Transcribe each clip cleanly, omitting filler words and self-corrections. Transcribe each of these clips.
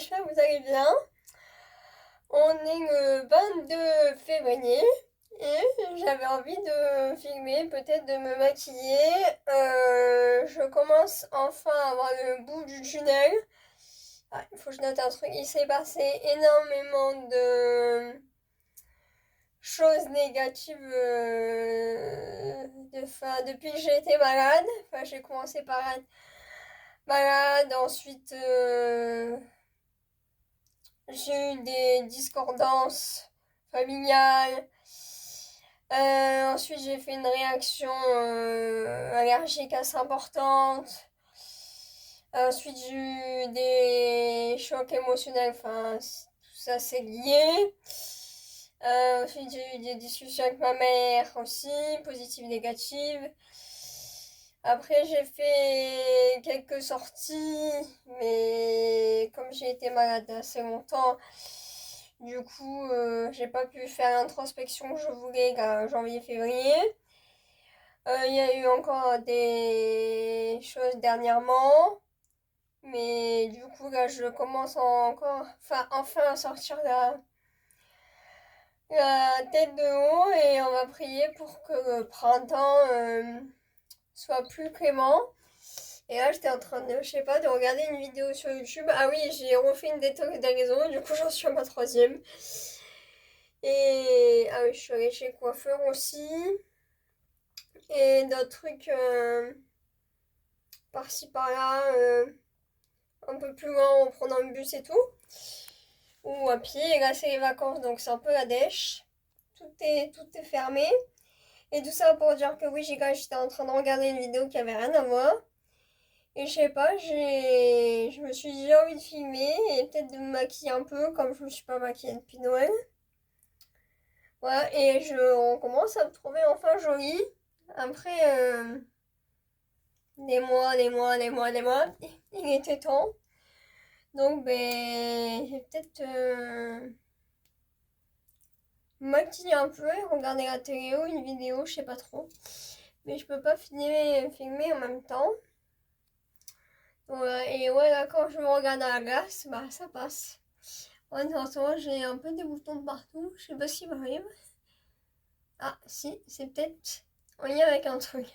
j'espère que vous allez bien. On est le 22 février et j'avais envie de filmer, peut-être de me maquiller. Je commence enfin à voir le bout du tunnel. Ah, il faut que je note un truc, il s'est passé énormément de choses négatives depuis que j'ai été malade. Enfin, j'ai commencé par être malade, ensuite j'ai eu des discordances familiales. Ensuite, j'ai fait une réaction allergique assez importante. Ensuite, j'ai eu des chocs émotionnels. Enfin, tout ça, c'est lié. Ensuite, j'ai eu des discussions avec ma mère aussi, positives, négatives. Après, j'ai fait quelques sorties, mais comme j'ai été malade assez longtemps, du coup, j'ai pas pu faire l'introspection que je voulais en janvier-février. Il y a eu encore des choses dernièrement, mais du coup, là, je commence enfin à sortir la tête de haut et on va prier pour que le printemps soit plus clément. Et là, j'étais en train de, je sais pas, de regarder une vidéo sur YouTube. Ah oui, j'ai refait une détox des réseaux, du coup, j'en suis à ma troisième. Et ah oui, je suis allée chez le coiffeur aussi. Et d'autres trucs par-ci par-là, un peu plus loin en prenant le bus et tout. Ou à pied. Et là, c'est les vacances, donc c'est un peu la dèche. Tout est fermé. Et tout ça pour dire que oui, j'étais en train de regarder une vidéo qui avait rien à voir. Et je sais pas, je me suis dit j'ai envie de filmer et peut-être de me maquiller un peu comme je me suis pas maquillée depuis Noël. Voilà, et on commence à me trouver enfin jolie. Après des mois, il était temps. Donc ben, j'ai peut-être me maquiller un peu et regarder la télé ou une vidéo, je sais pas trop. Mais je peux pas filmer en même temps. Ouais, et ouais, là, quand je me regarde dans la glace, bah ça passe. En attendant, j'ai un peu des boutons de partout. Je sais pas ce qui m'arrive. Ah, si, c'est peut-être en lien avec un truc.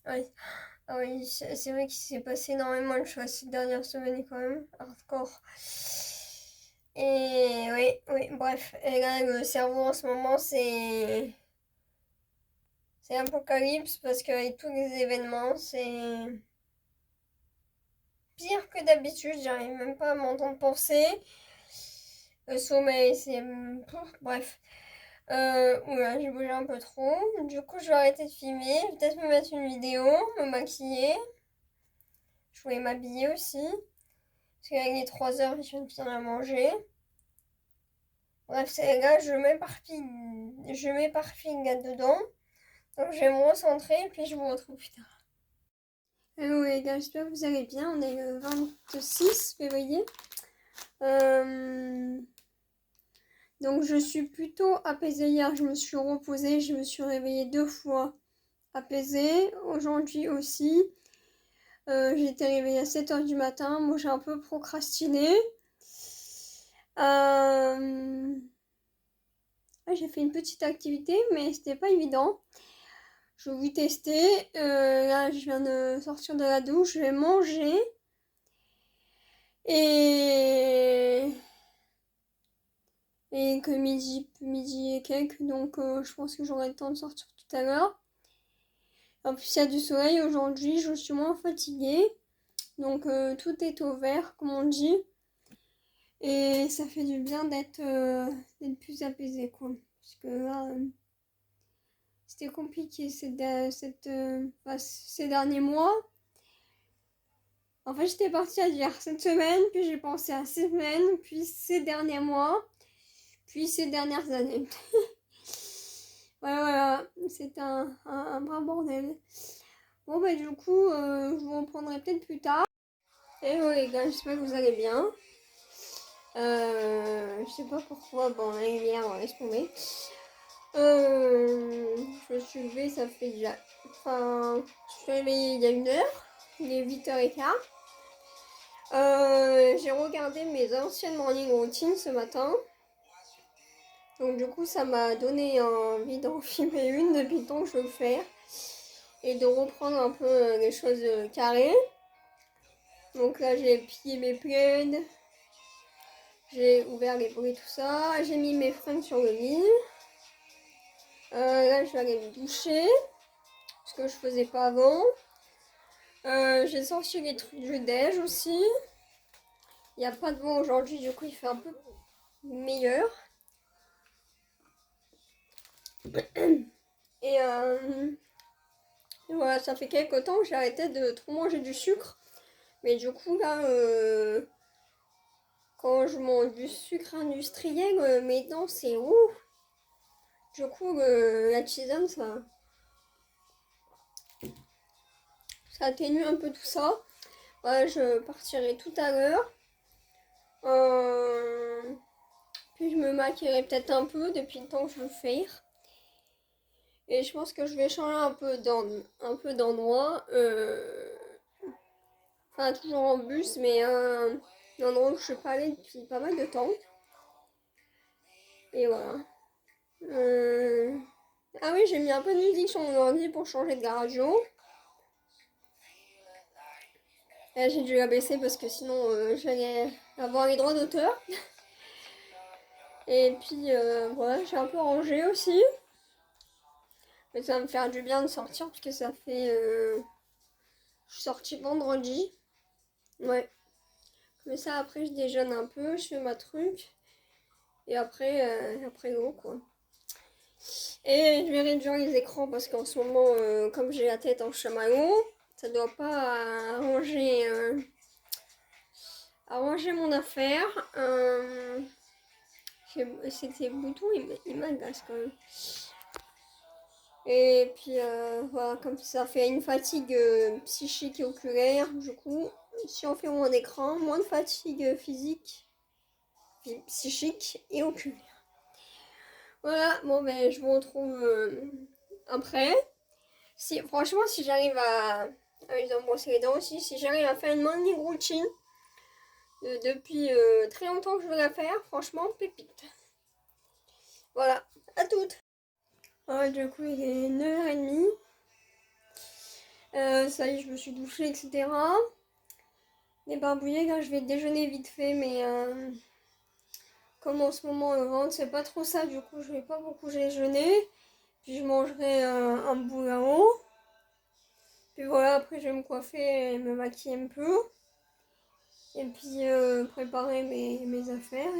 Oui. Ah oui, c'est vrai qu'il s'est passé énormément de choses ces dernières semaines quand même. Hardcore. Et oui, oui, bref. Et là, le cerveau en ce moment, c'est l'apocalypse parce qu'avec tous les événements, c'est pire que d'habitude. J'arrive même pas à m'entendre penser. Le sommeil, c'est... Bref. Oula, j'ai bougé un peu trop. Du coup, je vais arrêter de filmer. Peut-être me mettre une vidéo, me maquiller. Je voulais m'habiller aussi. Parce qu'avec les 3 heures, je viens de finir à manger. Bref, c'est là, je m'éparpille là-dedans. Donc, je vais me recentrer et puis je vous retrouve plus tard. Hello les gars, j'espère que vous allez bien. On est le 26 février. Donc je suis plutôt apaisée. Hier, je me suis reposée, je me suis réveillée 2 fois apaisée. Aujourd'hui aussi. J'ai été réveillée à 7h du matin. Moi, j'ai un peu procrastiné. J'ai fait une petite activité, mais c'était pas évident. Je voulais tester. Là, je viens de sortir de la douche. Je vais manger. Et que midi et quelques, donc je pense que j'aurai le temps de sortir tout à l'heure. En plus, il y a du soleil aujourd'hui, je suis moins fatiguée, donc tout est au vert, comme on dit. Et ça fait du bien d'être plus apaisé, quoi. Parce que là, c'était compliqué ces derniers mois. En fait, j'étais partie à dire cette semaine, puis j'ai pensé à ces semaines, puis ces derniers mois, puis ces dernières années. Voilà, c'est un bras bordel. Bon, bah, du coup, je vous reprendrai peut-être plus tard. Hello les gars, j'espère que vous allez bien. Je sais pas pourquoi, bon, la lumière, laisse tomber. Je me suis levée, ça fait déjà. Enfin, je suis réveillée il y a 1 heure, il est 8h15. J'ai regardé mes anciennes morning routines ce matin. Donc du coup ça m'a donné envie d'en filmer une depuis le temps que je veux le faire. Et de reprendre un peu les choses carrées. Donc là j'ai plié mes plaids. J'ai ouvert les volets, tout ça. J'ai mis mes fringues sur le lit. Là je vais aller me doucher. Ce que je faisais pas avant. J'ai sorti les trucs du déj aussi. Il n'y a pas de vent aujourd'hui, du coup il fait un peu meilleur. Et voilà, ça fait quelques temps que j'ai arrêté de trop manger du sucre. Mais du coup là, quand je mange du sucre industriel, mes dents c'est ouf. Du coup la tisane ça atténue un peu tout ça. Voilà, je partirai tout à l'heure. Puis je me maquillerai peut-être un peu depuis le temps que je veux faire. Et je pense que je vais changer un peu d'endroit. Enfin, toujours en bus, mais un endroit où je suis pas allée depuis pas mal de temps. Et voilà. Ah oui, j'ai mis un peu de musique sur mon ordi pour changer de la radio. Et j'ai dû la baisser parce que sinon j'allais avoir les droits d'auteur. Et puis voilà, j'ai un peu rangé aussi. Mais ça va me faire du bien de sortir parce que ça fait... je suis sortie vendredi. Ouais. Mais ça après je déjeune un peu, je fais ma truc. Et après go quoi. Et je vais réduire les écrans parce qu'en ce moment, comme j'ai la tête en chamallow, ça doit pas arranger mon affaire. Ces boutons, ils m'agacent quand même. Et puis voilà, comme ça fait une fatigue psychique et oculaire, du coup, si on fait moins d'écran, moins de fatigue physique, psychique et oculaire. Voilà, bon ben je vous retrouve après. Franchement, si j'arrive à... Ah oui, je dois me brosser les dents aussi. Si j'arrive à faire une morning routine depuis très longtemps que je veux la faire, franchement, pépite. Voilà, à toutes. Du coup, il est 9h30. Ça y est, je me suis douchée, etc. Débarbouillée, là, je vais déjeuner vite fait, mais comme en ce moment, le ventre, c'est pas trop ça, du coup, je vais pas beaucoup déjeuner. Puis je mangerai un boulao. Puis voilà, après, je vais me coiffer et me maquiller un peu. Et puis préparer mes affaires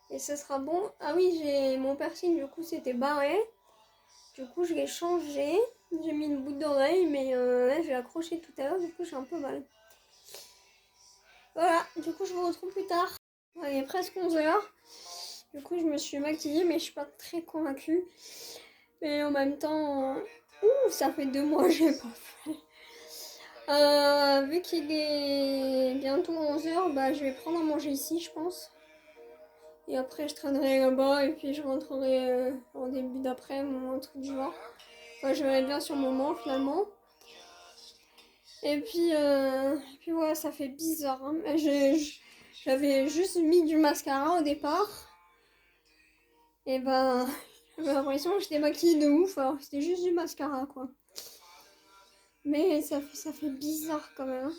et ce sera bon. Ah oui, j'ai mon piercing du coup c'était barré. Du coup je l'ai changé. J'ai mis une boucle d'oreille mais là, j'ai accroché tout à l'heure, du coup j'ai un peu mal. Voilà, du coup je vous retrouve plus tard. Il est presque 11h. Du coup je me suis maquillée mais je suis pas très convaincue. Mais en même temps, ça fait 2 mois que j'ai pas fait. Vu qu'il est bientôt 11h, bah, je vais prendre à manger ici, je pense. Et après, je traînerai là-bas et puis je rentrerai en début d'après-midi ou un truc du genre. Enfin, je verrai bien sur le moment finalement. Et puis voilà, ça fait bizarre. Hein. J'avais juste mis du mascara au départ. Et ben, j'avais l'impression que j'étais maquillée de ouf. Alors c'était juste du mascara quoi. Mais ça fait bizarre quand même. Hein.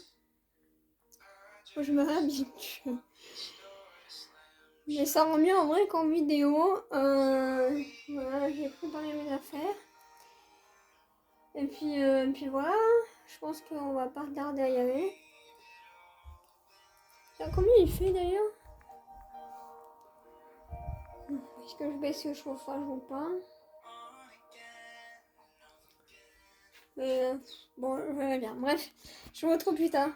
Faut que je me réhabitue. Mais ça rend mieux en vrai qu'en vidéo. Voilà, j'ai préparé mes affaires. Et puis voilà, je pense qu'on va pas regarder à y aller. Combien il fait d'ailleurs? Est-ce que je baisse le chauffage ou pas? Mais bon, je verrai bien. Bref, je vous retrouve plus tard.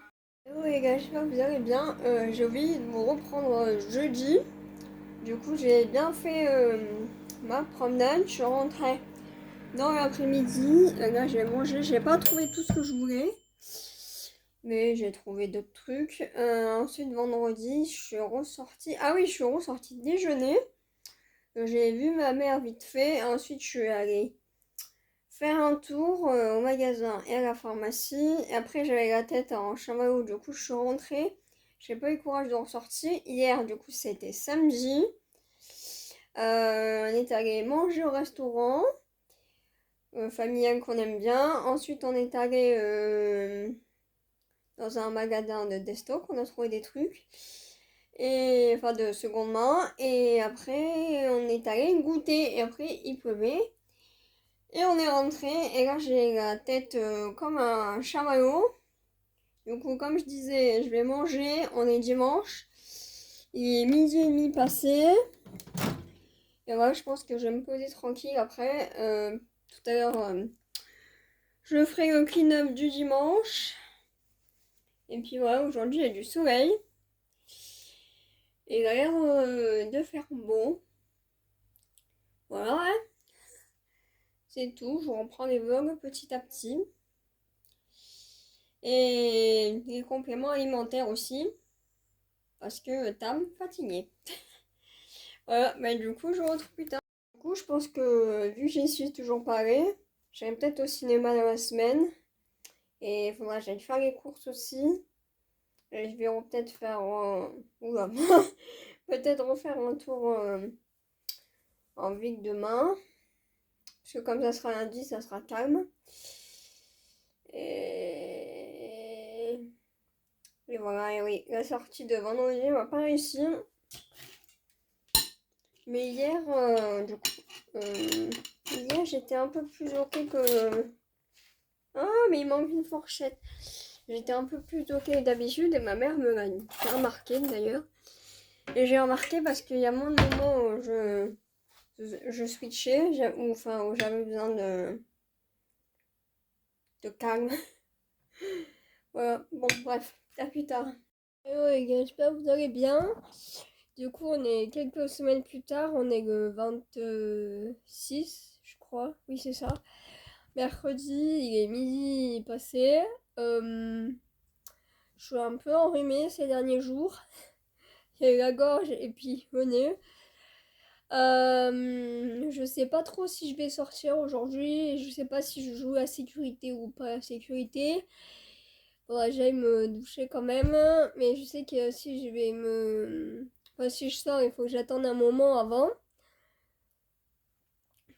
Hello les gars, j'espère que vous allez bien. J'ai oublié de vous reprendre jeudi. Du coup, j'ai bien fait ma promenade. Je suis rentrée dans l'après-midi. Là, j'ai mangé. J'ai pas trouvé tout ce que je voulais. Mais j'ai trouvé d'autres trucs. Ensuite, vendredi, je suis ressortie. Ah oui, je suis ressortie déjeuner. J'ai vu ma mère vite fait. Ensuite, je suis allée faire un tour au magasin et à la pharmacie. Et après, j'avais la tête en chamallow, du coup, je suis rentrée. J'ai pas eu le courage de ressortir. Hier, du coup, c'était samedi. On est allé manger au restaurant familial qu'on aime bien. Ensuite, on est allé dans un magasin de destock. On a trouvé des trucs. Et enfin, de seconde main. Et après, on est allé goûter. Et après, il pleuvait. Et on est rentré. Et là, j'ai la tête comme un chamallow. Du coup, comme je disais, je vais manger. On est dimanche. Il est 12h30 passé. Et voilà, je pense que je vais me poser tranquille après. Tout à l'heure, je ferai le clean-up du dimanche. Et puis voilà, aujourd'hui, il y a du soleil. Et il a l'air de faire beau. Voilà, ouais. C'est tout. Je reprends les vlogs petit à petit. Et les compléments alimentaires aussi. Parce que Tam fatigué. Voilà, mais du coup, je vous retrouve plus tard. Du coup, je pense que vu que j'y suis toujours pas allée, j'irai peut-être au cinéma dans la semaine. Et il faudra que j'aille faire les courses aussi. Et je vais peut-être faire... oula. Peut-être refaire un tour en ville demain. Parce que comme ça sera lundi, ça sera calme. Et... Et voilà, et oui, la sortie de vendredi, on va pas réussir. Mais hier, du coup, hier j'étais un peu plus ok que... Ah, mais il manque une fourchette. J'étais un peu plus ok que d'habitude et ma mère me l'a fait remarquer d'ailleurs. Et j'ai remarqué parce qu'il y a moins de moments où je switchais, ou enfin où j'avais besoin de calme. Voilà, bon bref, à plus tard. Hello les gars, j'espère que vous allez bien. Du coup, on est quelques semaines plus tard, on est le 26, je crois. Oui, c'est ça. Mercredi, il est midi passé. Je suis un peu enrhumée ces derniers jours. Il y a eu la gorge et puis le nez. Je sais pas trop si je vais sortir aujourd'hui. Je sais pas si je joue la sécurité ou pas la sécurité. Faudra que j'aille me doucher quand même. Mais je sais que si je vais me... Enfin, si je sors, il faut que j'attende un moment avant.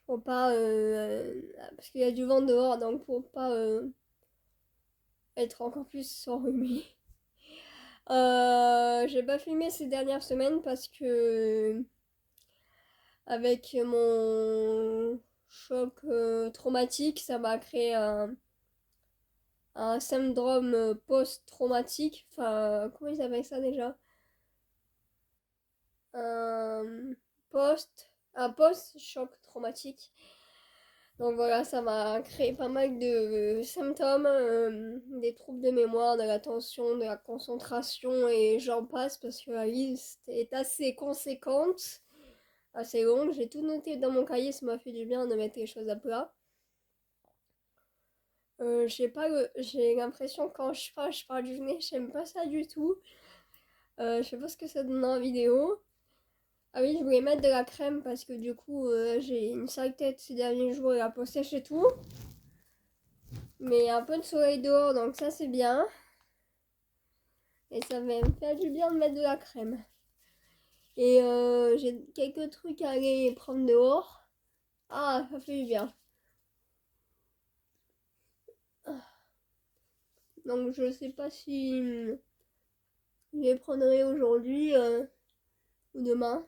Faut pas... parce qu'il y a du vent dehors, donc faut pas être encore plus enrhumé. J'ai pas filmé ces dernières semaines parce que... Avec mon choc traumatique, ça m'a créé un syndrome post-traumatique. Enfin, comment ils appellent ça déjà? Un un post-choc traumatique. Donc voilà, ça m'a créé pas mal de symptômes, des troubles de mémoire, de l'attention, de la concentration et j'en passe parce que la liste est assez conséquente, assez longue. J'ai tout noté dans mon cahier, ça m'a fait du bien de mettre les choses à plat. Je sais pas, j'ai l'impression quand je parle du nez, j'aime pas ça du tout. Je sais pas ce que ça donne en vidéo. Ah oui, je voulais mettre de la crème parce que du coup, j'ai une sale tête ces derniers jours et la peau sèche et tout. Mais il y a un peu de soleil dehors, donc ça c'est bien. Et ça va me faire du bien de mettre de la crème. Et j'ai quelques trucs à aller prendre dehors. Ah, ça fait du bien. Donc je sais pas si je les prendrai aujourd'hui ou demain.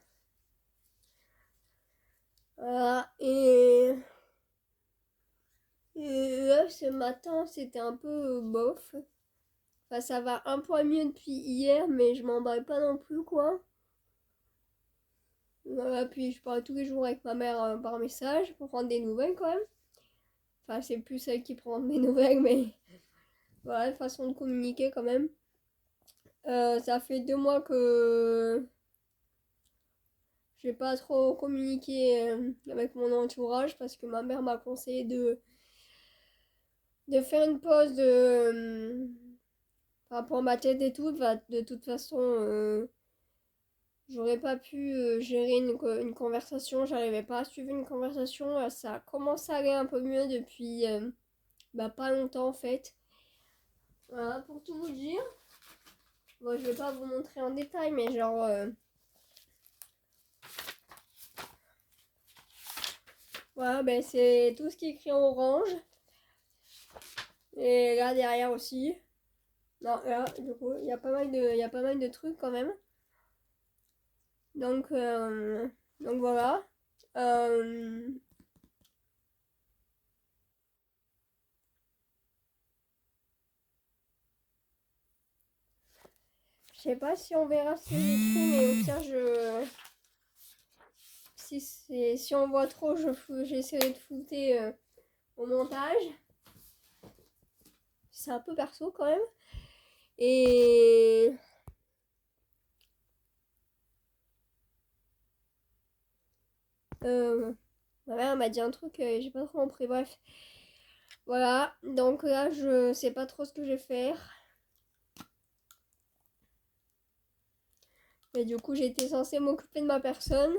Voilà. Et là, ce matin, c'était un peu bof. Enfin, ça va un point mieux depuis hier, mais je m'emballe pas non plus, quoi. Voilà, puis je parle tous les jours avec ma mère par message pour prendre des nouvelles, quand même. Enfin, c'est plus elle qui prend mes nouvelles, mais voilà, façon de communiquer, quand même. Ça fait 2 mois que j'ai pas trop communiqué avec mon entourage parce que ma mère m'a conseillé de faire une pause par rapport à ma tête et tout. Bah, de toute façon, j'aurais pas pu gérer une conversation, j'arrivais pas à suivre une conversation. Ça commence à aller un peu mieux depuis pas longtemps en fait. Voilà, pour tout vous dire. Bon, je vais pas vous montrer en détail, mais genre... voilà, ben c'est tout ce qui est écrit en orange. Et là, derrière aussi. Non, là, du coup, il y a pas mal de trucs quand même. Donc, voilà. Je sais pas si on verra ce que j'écris, mais au pire, si on voit trop, j'essaierai de flouter au montage. C'est un peu perso quand même. Et... ma mère m'a dit un truc, j'ai pas trop compris, bref. Voilà, donc là, je sais pas trop ce que je vais faire. Et du coup, j'étais censée m'occuper de ma personne.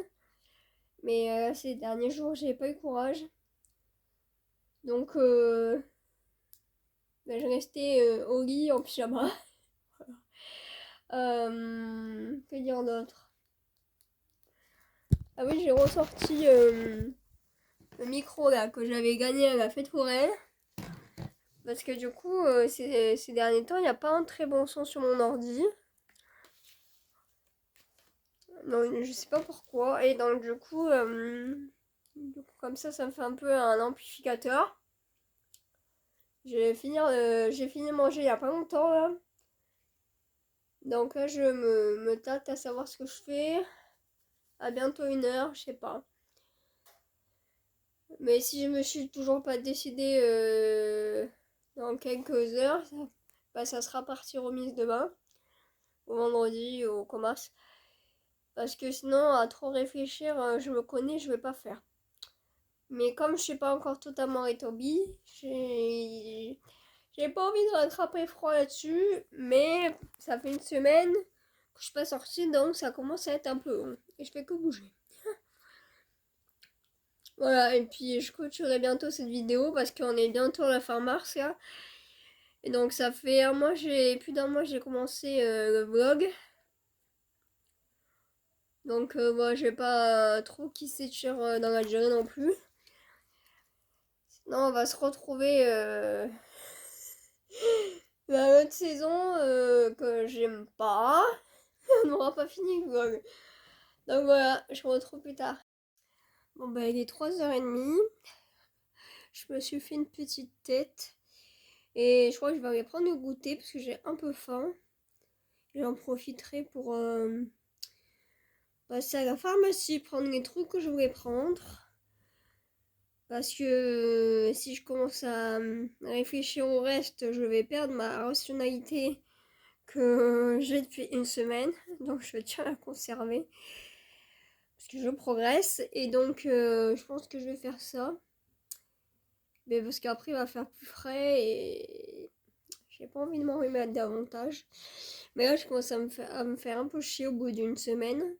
Mais ces derniers jours, j'ai pas eu courage. Donc, je restais au lit en pyjama. Que dire d'autre? Ah oui, j'ai ressorti le micro là que j'avais gagné à la fête foraine. Parce que du coup, ces derniers temps, il n'y a pas un très bon son sur mon ordi. Non, je sais pas pourquoi. Et donc, du coup, comme ça me fait un peu un amplificateur. J'ai fini de manger il y a pas longtemps là. Donc là, je me tâte à savoir ce que je fais. À bientôt 1 heure, je sais pas. Mais si je me suis toujours pas décidée dans quelques heures, ça sera partie remise demain, au vendredi, au commerce. Parce que sinon, à trop réfléchir, je me connais, je vais pas faire. Mais comme je suis pas encore totalement rétablie, j'ai pas envie de rattraper froid là-dessus. Mais ça fait 1 semaine que je suis pas sortie, donc ça commence à être un peu long. Et je fais que bouger. Voilà, et puis je clôturerai bientôt cette vidéo parce qu'on est bientôt à la fin mars là. Et donc ça fait plus d'un mois j'ai commencé le vlog. Donc bon, je vais pas trop kisser de cher dans la durée non plus. Sinon on va se retrouver dans l'autre saison que j'aime pas. On n'aura pas fini le vlog. Donc voilà, je vous retrouve plus tard. Bon bah il est 3h30. Je me suis fait une petite tête. Et je crois que je vais aller prendre le goûter parce que j'ai un peu faim. J'en profiterai pour passer à la pharmacie, prendre les trucs que je voulais prendre. Parce que si je commence à réfléchir au reste, je vais perdre ma rationalité que j'ai depuis 1 semaine. Donc je tiens à la conserver. Parce que je progresse. Et donc je pense que je vais faire ça. Mais parce qu'après il va faire plus frais et j'ai pas envie de m'en remettre davantage. Mais là je commence à me faire un peu chier au bout d'1 semaine.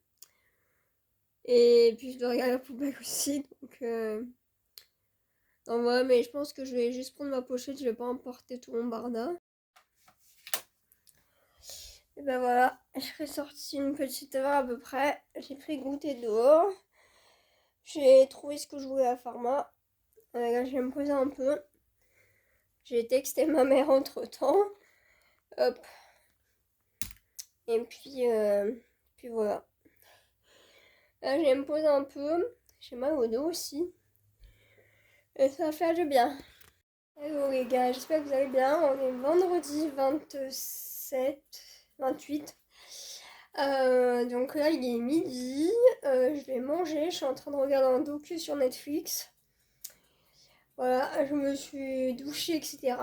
Et puis je dois regarder la poubelle aussi. Donc voilà, mais je pense que je vais juste prendre ma pochette, je vais pas emporter tout mon barda. Et ben voilà, je sorti une petite heure à peu près. J'ai pris goûter dehors. J'ai trouvé ce que je voulais à pharma. Là, je vais me poser un peu. J'ai texté ma mère entre temps. Hop. Et puis voilà. Là, je vais me poser un peu. J'ai mal au dos aussi. Et ça va faire du bien. Hello les gars, j'espère que vous allez bien. On est vendredi 27, 28. Donc là, il est midi. Je vais manger. Je suis en train de regarder un docu sur Netflix. Voilà, je me suis douchée, etc.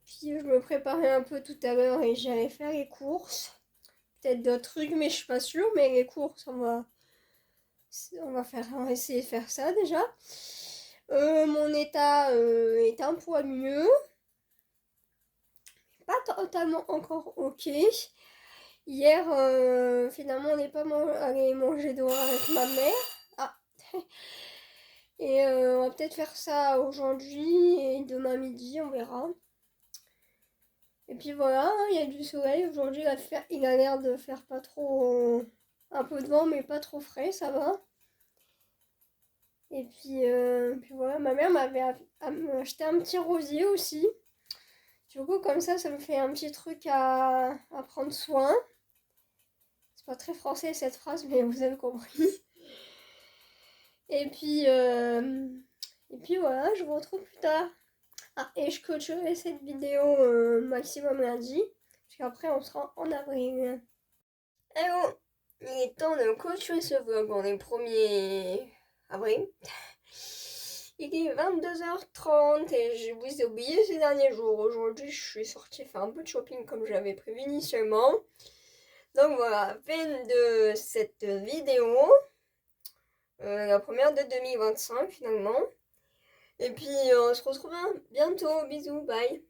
Puis je me préparais un peu tout à l'heure et j'allais faire les courses. Peut-être d'autres trucs, mais je suis pas sûre. Mais les courses, on va essayer de faire ça déjà. Mon état est un poil mieux. Pas totalement encore ok. Hier, finalement, on n'est pas allé manger dehors avec ma mère. Ah. Et on va peut-être faire ça aujourd'hui et demain midi, on verra. Et puis voilà, hein, il y a du soleil. Aujourd'hui, il a l'air de faire pas trop... un peu de vent, mais pas trop frais, ça va. Et puis voilà, ma mère m'avait acheté un petit rosier aussi. Du coup, comme ça me fait un petit truc à prendre soin. C'est pas très français cette phrase, mais vous avez compris. Et puis, euh, et puis voilà, je vous retrouve plus tard. Ah, et je coacherai cette vidéo maximum lundi, parce qu'après on sera en avril. Hello, il est temps de coacher ce vlog, on est 1er avril. Il est 22h30 et je vous ai oublié ces derniers jours. Aujourd'hui, je suis sortie faire un peu de shopping comme j'avais prévu initialement. Donc voilà, fin de cette vidéo. La première de 2025 finalement. Et puis on se retrouve bientôt. Bisous, bye.